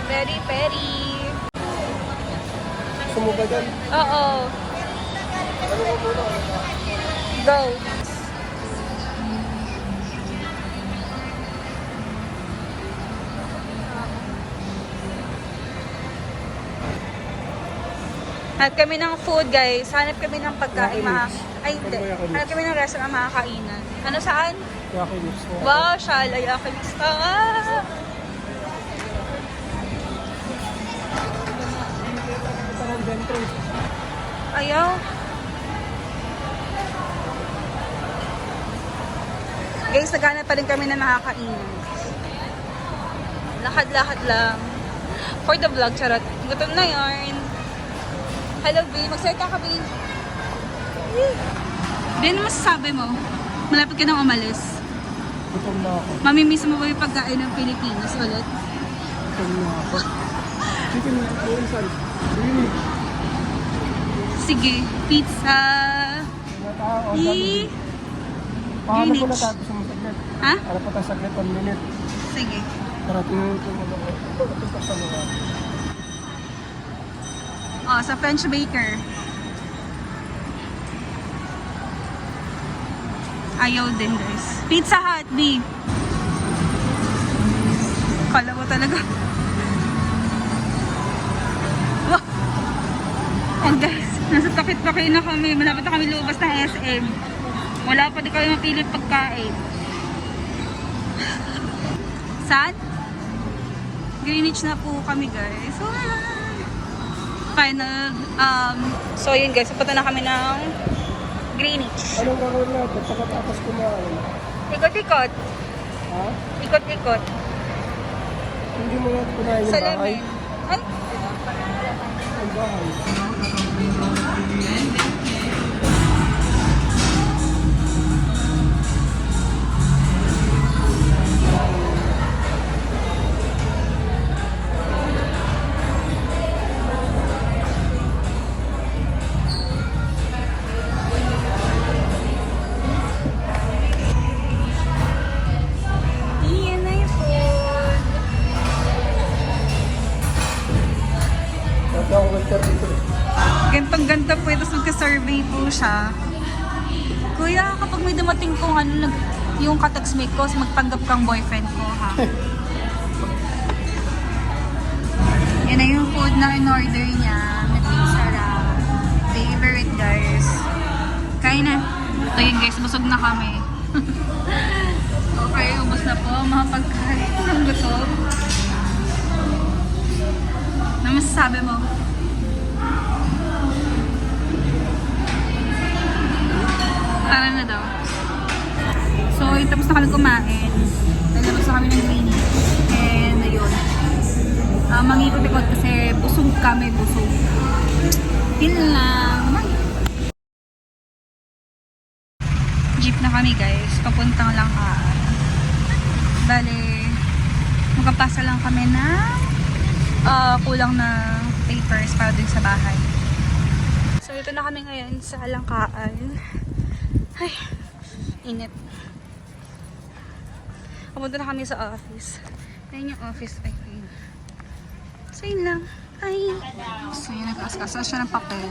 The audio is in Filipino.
Peri-peri. Gusto mo ba dyan? Oo. Ano mo muna? Go. Hanap kami ng food, guys. Hanap kami ng pagkain. Ay, hindi. Hanap kami ng restaurant na makakainan. Ano, saan? Yaki mix mo. Wow, shalay. Yaki mix. Ah! Parang dentro. Ayaw. Guys, naghanap pa rin kami na nakakainan. Lakad-lakad lang. For the vlog, charot. Gutom na yarn. Hello, B. Magsalita ka, B. Then, ano masasabi mo? Malapit ka nang umalis. Gutom na ako. Mamimiss mo ba yung pagkain ng Pilipinas ulit? Gutom na ako. Chicken na ako. Really? Sige. Pizza. Natao. Greenwich. Paano po natapos yung saglit? Ha? Para pa tayo saglit 1 minute. Sige. Para tinuto mo ako. Ito sa mga. Oh, sa French baker. Ayaw din, guys. Pizza Hut, B. Kala mo talaga. Wow. Oh, guys. Nasa takit-takit na kami. Malapit na kami lumabas ng SM. Wala pa din kami mapilit pagkain. Saan? Greenwich na po kami, guys. Final. So, yun, guys. Punta na kami ng Greenwich. Anong gagawin natin? Pagkatapos kumain. Ikot-ikot. Ha? Ikot-ikot. Hindi mo natin kumain yung Sa bahay? lamin. Ay, Ang bahay. iyan na yung food. Dati ako waiter dito. Gantong-ganta po ito. Magka-survey po siya. Kuya, kapag may dumating kong yung katagsmate ko, magpanggap kang boyfriend ko, ha? Yan na yung food na in-order niya. Sarap. Favorite, guys. Kain na. Ito yun, guys. Busog na kami. Okay, ubos na po. Mga pagkain ng gutom. Ano masasabi mo? Tara na daw. So, tapos na kami kumain. Nalabas na kami ng Greenwich. And, ayun. Mangikot-ikot kasi busog kami, busog. Yun lang. Jeep na kami, guys. Papuntang Langkaan. Bale, magpapasa lang kami ng kulang na papers para dun sa bahay. So, ito na kami ngayon sa Langkaan. Ay, init. Pumunta na kami sa office. Ayun yung office. Ay, ayun. So, yun lang. Ay. So, yun. Nag-askasa siya ng papel.